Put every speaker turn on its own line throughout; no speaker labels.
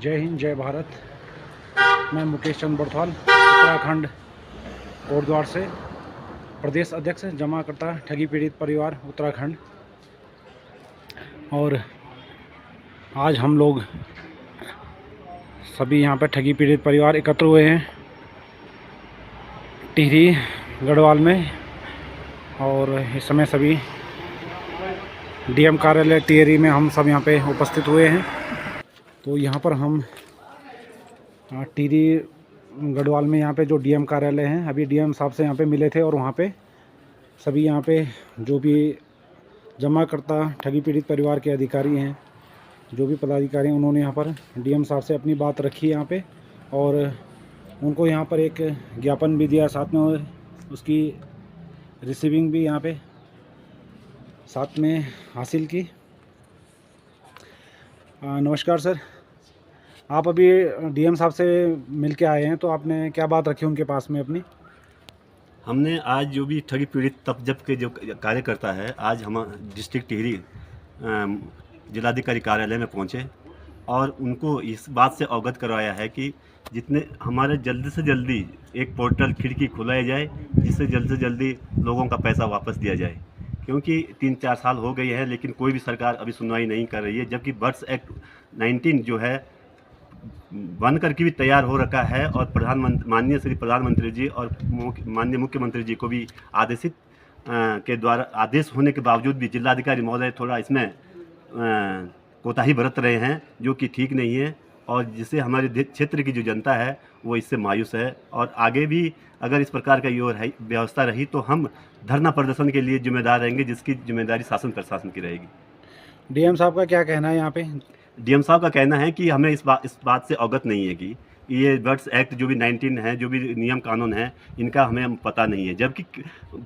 जय हिंद, जय भारत। मैं मुकेश चंद बड़थवाल, उत्तराखंड कोटद्वार से प्रदेश अध्यक्ष जमाकर्ता ठगी पीड़ित परिवार उत्तराखंड। और आज हम लोग सभी यहाँ पर ठगी पीड़ित परिवार एकत्र हुए हैं टिहरी गढ़वाल में। और इस समय सभी डीएम कार्यालय टिहरी में हम सब यहाँ पे उपस्थित हुए हैं। तो यहाँ पर हम टिहरी गढ़वाल में यहाँ पे जो डीएम कार्यालय हैं, अभी डीएम साहब से यहाँ पे मिले थे और वहाँ पे सभी यहाँ पे जो भी जमाकर्ता ठगी पीड़ित परिवार के अधिकारी हैं, जो भी पदाधिकारी हैं, उन्होंने यहाँ पर डीएम साहब से अपनी बात रखी यहाँ पे और उनको यहाँ पर एक ज्ञापन भी दिया, साथ में उसकी रिसीविंग भी यहाँ पे साथ में हासिल की। नमस्कार सर, आप अभी डीएम साहब से मिल के आए हैं, तो आपने क्या बात रखी उनके पास में अपनी?
हमने आज जो भी ठगी पीड़ित तपजप के जो कार्यकर्ता है, आज हम डिस्ट्रिक्ट टिहरी जिलाधिकारी कार्यालय में पहुंचे और उनको इस बात से अवगत करवाया है कि जितने हमारे जल्दी से जल्दी एक पोर्टल खिड़की खुलाया जाए, जिससे जल्दी से जल्दी लोगों का पैसा वापस दिया जाए, क्योंकि 3-4 साल हो गए हैं लेकिन कोई भी सरकार अभी सुनवाई नहीं कर रही है। जबकि बर्ड्स एक्ट 19 जो है बन करके भी तैयार हो रखा है और माननीय श्री प्रधानमंत्री जी और माननीय मुख्यमंत्री जी को भी आदेशित के द्वारा आदेश होने के बावजूद भी जिलाधिकारी महोदय थोड़ा इसमें कोताही बरत रहे हैं, जो कि ठीक नहीं है और जिससे हमारे क्षेत्र की जो जनता है वो इससे मायूस है। और आगे भी अगर इस प्रकार का ये व्यवस्था रही तो हम धरना प्रदर्शन के लिए जिम्मेदार रहेंगे, जिसकी जिम्मेदारी शासन प्रशासन की रहेगी।
डीएम साहब का क्या कहना है यहाँ पे?
डीएम साहब का कहना है कि हमें इस बात से अवगत नहीं है कि ये बर्ड्स एक्ट जो भी 19 है, जो भी नियम कानून है, इनका हमें पता नहीं है, जबकि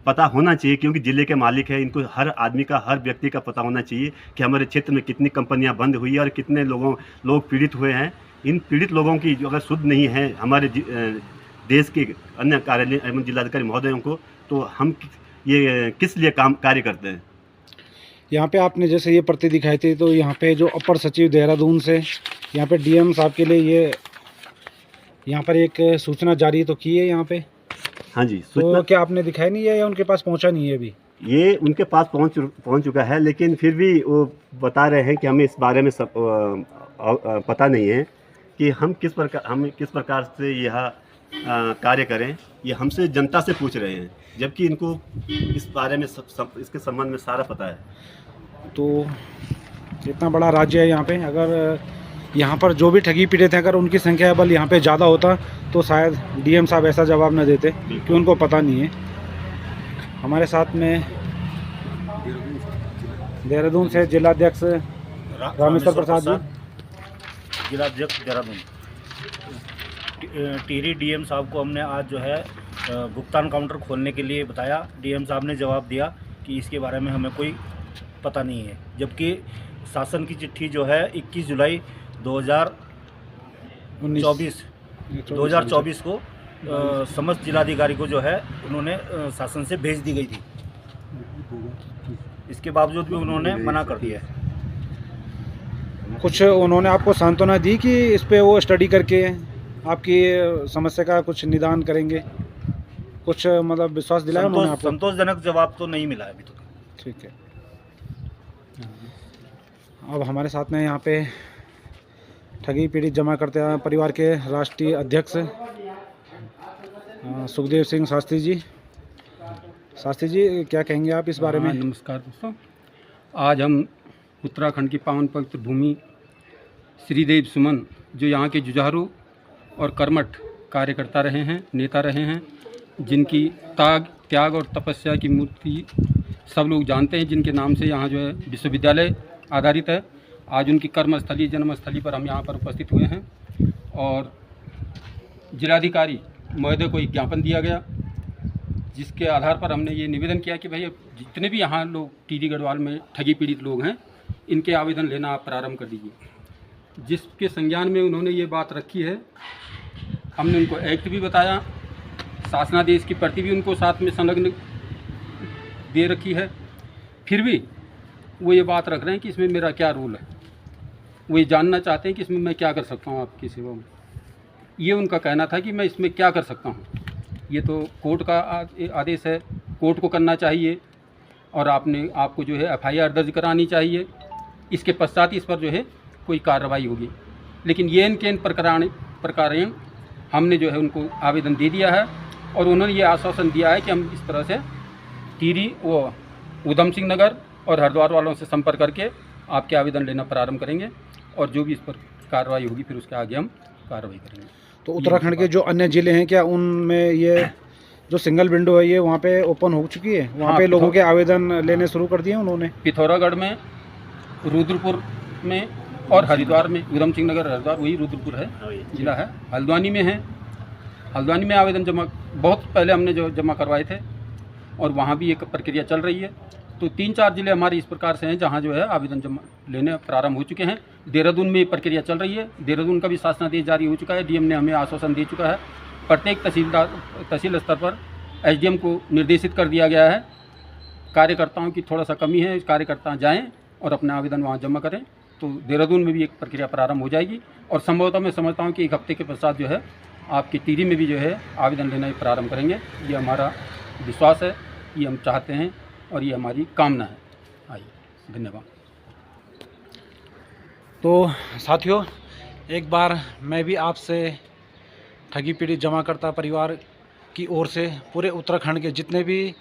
पता होना चाहिए क्योंकि ज़िले के मालिक है। इनको हर आदमी का, हर व्यक्ति का पता होना चाहिए कि हमारे क्षेत्र में कितनी कंपनियां बंद हुई है और कितने लोग पीड़ित हुए हैं। इन पीड़ित लोगों की जो अगर शुद्ध नहीं है हमारे देश के अन्य कार्यालय एवं जिलाधिकारी महोदयों को, तो हम ये किस लिए कार्य करते हैं।
यहाँ पे आपने जैसे ये प्रति दिखाई थी, तो यहाँ पे जो अपर सचिव देहरादून से यहाँ पे डीएम साहब के लिए ये यहाँ पर एक सूचना जारी तो की है यहाँ पे?
हाँ जी।
तो क्या आपने दिखाई नहीं है या उनके पास पहुँचा नहीं है अभी?
ये उनके पास पहुँच चुका है, लेकिन फिर भी वो बता रहे हैं कि हमें इस बारे में पता नहीं है कि हम किस प्रकार से यह कार्य करें। ये हमसे जनता से पूछ रहे हैं, जबकि इनको इस बारे में इसके संबंध में सारा पता है।
तो इतना बड़ा राज्य है यहाँ पे, अगर यहाँ पर जो भी ठगी पीड़ित हैं, अगर उनकी संख्या बल यहाँ पे ज़्यादा होता तो शायद डीएम साहब ऐसा जवाब न देते कि उनको पता नहीं है। हमारे साथ में देहरादून से जिलाध्यक्ष रामेश्वर प्रसाद जी,
जिलाध्यक्ष देहरादून। टिहरी डीएम साहब को हमने आज जो है भुगतान काउंटर खोलने के लिए बताया। डीएम साहब ने जवाब दिया कि इसके बारे में हमें कोई पता नहीं है, जबकि शासन की चिट्ठी जो है 21 जुलाई 2024 को समस्त जिलाधिकारी को जो है उन्होंने शासन से भेज दी गई थी। इसके बावजूद भी उन्होंने मना कर दिया है।
कुछ उन्होंने आपको सांत्वना दी कि इस पे वो स्टडी करके आपकी समस्या का कुछ निदान करेंगे? कुछ मतलब विश्वास दिलाया उन्होंने आपको?
संतोषजनक जवाब तो नहीं मिला अभी तक।
ठीक है। अब हमारे साथ में यहाँ पे ठगी पीड़ित जमाकर्ता परिवार के राष्ट्रीय अध्यक्ष सुखदेव सिंह शास्त्री जी। शास्त्री जी, क्या कहेंगे आप इस बारे में?
नमस्कार दोस्तों, आज हम उत्तराखंड की पावन पवित्र भूमि श्रीदेव सुमन, जो यहाँ के जुझारू और कर्मठ कार्यकर्ता रहे हैं, नेता रहे हैं, जिनकी त्याग और तपस्या की मूर्ति सब लोग जानते हैं, जिनके नाम से यहाँ जो है विश्वविद्यालय आधारित है। आज उनकी कर्मस्थली, जन्मस्थली पर हम यहाँ पर उपस्थित हुए हैं और जिलाधिकारी महोदय को एक ज्ञापन दिया गया, जिसके आधार पर हमने ये निवेदन किया कि भैया जितने भी यहाँ लोग टिहरी गढ़वाल में ठगी पीड़ित लोग हैं, इनके आवेदन लेना आप प्रारंभ कर दीजिए। जिसके संज्ञान में उन्होंने ये बात रखी है, हमने उनको एक्ट भी बताया, शासनादेश की प्रति भी उनको साथ में संलग्न दे रखी है, फिर भी वो ये बात रख रहे हैं कि इसमें मेरा क्या रोल है। वो ये जानना चाहते हैं कि इसमें मैं क्या कर सकता हूँ आपकी सेवा में। ये उनका कहना था कि मैं इसमें क्या कर सकता हूँ। ये तो कोर्ट का आदेश है, कोर्ट को करना चाहिए और आपको जो है FIR दर्ज करानी चाहिए। इसके पश्चात इस पर जो है कोई कार्रवाई होगी। लेकिन ये इन प्रकारेण हमने जो है उनको आवेदन दे दिया है और उन्होंने ये आश्वासन दिया है कि हम इस तरह से टिहरी वो उधम सिंह नगर और हरिद्वार वालों से संपर्क करके आपके आवेदन लेना प्रारंभ करेंगे और जो भी इस पर कार्रवाई होगी फिर उसके आगे हम कार्रवाई करेंगे।
तो उत्तराखंड के जो अन्य ज़िले हैं, क्या उनमें ये जो सिंगल विंडो है ये वहाँ पे ओपन हो चुकी है? वहाँ
हाँ,
पे लोगों के आवेदन लेने शुरू कर दिए उन्होंने?
पिथौरागढ़ में, रुद्रपुर में और हरिद्वार में। उधम सिंह नगर हरिद्वार वही रुद्रपुर है, जिला है। हल्द्वानी में है, हल्द्वानी में आवेदन जमा बहुत पहले हमने जो जमा करवाए थे और वहाँ भी एक प्रक्रिया चल रही है। तो 3-4 ज़िले हमारे इस प्रकार से हैं जहाँ जो है आवेदन जमा लेने प्रारंभ हो चुके हैं। देहरादून में प्रक्रिया चल रही है, देहरादून का भी शासनादेश जारी हो चुका है। DM ने हमें आश्वासन दे चुका है। प्रत्येक तहसील स्तर पर SDM को निर्देशित कर दिया गया है। कार्यकर्ताओं की थोड़ा सा कमी है, कार्यकर्ता जाएँ और अपना आवेदन वहाँ जमा करें। तो देहरादून में भी एक प्रक्रिया प्रारंभ हो जाएगी और संभवतः मैं समझता हूँ कि 1 हफ्ते के पश्चात जो है आपकी टिहरी में भी जो है आवेदन लेना प्रारंभ करेंगे। ये हमारा विश्वास है, ये हम चाहते हैं और ये हमारी कामना है। आइए, धन्यवाद।
तो साथियों, एक बार मैं भी आपसे ठगी पीड़ित जमाकर्ता परिवार की ओर से पूरे उत्तराखंड के जितने भी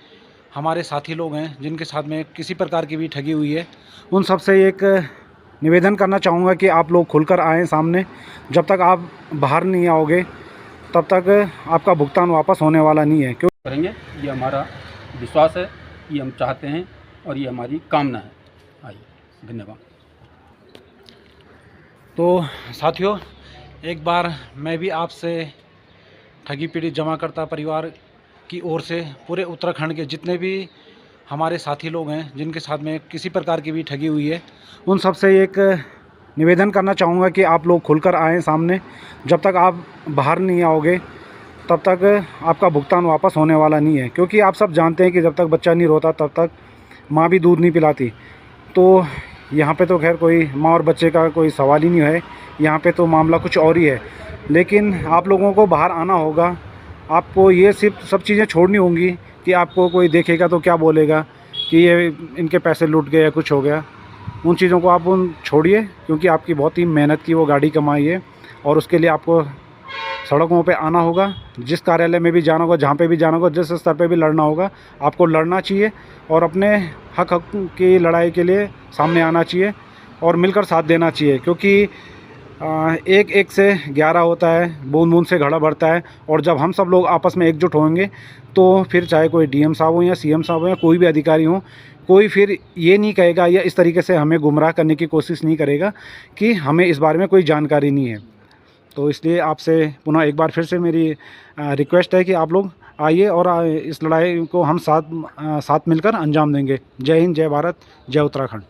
हमारे साथी लोग हैं जिनके साथ में किसी प्रकार की भी ठगी हुई है, उन सब से एक निवेदन करना चाहूँगा कि आप लोग खुलकर आएँ सामने। जब तक आप बाहर नहीं आओगे तब तक आपका भुगतान वापस होने वाला नहीं है। क्यों
करेंगे, ये हमारा विश्वास है, ये हम चाहते हैं और ये हमारी कामना है। आइए, धन्यवाद।
तो साथियों, एक बार मैं भी आपसे ठगी पीड़ित जमाकर्ता परिवार की ओर से पूरे उत्तराखंड के जितने भी हमारे साथी लोग हैं जिनके साथ में किसी प्रकार की भी ठगी हुई है, उन सब से एक निवेदन करना चाहूँगा कि आप लोग खुलकर आएँ सामने। जब तक आप बाहर नहीं आओगे तब तक आपका भुगतान वापस होने वाला नहीं है। क्योंकि आप सब जानते हैं कि जब तक बच्चा नहीं रोता तब तक माँ भी दूध नहीं पिलाती। तो यहाँ पे तो खैर कोई माँ और बच्चे का कोई सवाल ही नहीं है, यहाँ पे तो मामला कुछ और ही है। लेकिन आप लोगों को बाहर आना होगा। आपको ये सब चीज़ें छोड़नी होंगी कि आपको कोई देखेगा तो क्या बोलेगा कि ये इनके पैसे लूट गए या कुछ हो गया। उन चीज़ों को आप छोड़िए, क्योंकि आपकी बहुत ही मेहनत की वो गाड़ी कमाई है और उसके लिए आपको सड़कों पे आना होगा। जिस कार्यालय में भी जाना होगा, जहाँ पे भी जाना होगा, जिस स्तर पे भी लड़ना होगा, आपको लड़ना चाहिए और अपने हक की लड़ाई के लिए सामने आना चाहिए और मिलकर साथ देना चाहिए। क्योंकि 1-1 से 11 होता है, बूंद बूंद से घड़ा भरता है। और जब हम सब लोग आपस में एकजुट होंगे तो फिर चाहे कोई DM साहब हो या CM साहब हो या कोई भी अधिकारी हो, कोई फिर ये नहीं कहेगा या इस तरीके से हमें गुमराह करने की कोशिश नहीं करेगा कि हमें इस बारे में कोई जानकारी नहीं है। तो इसलिए आपसे पुनः एक बार फिर से मेरी रिक्वेस्ट है कि आप लोग आइए और इस लड़ाई को हम साथ मिलकर अंजाम देंगे। जय हिंद, जय भारत, जय उत्तराखंड।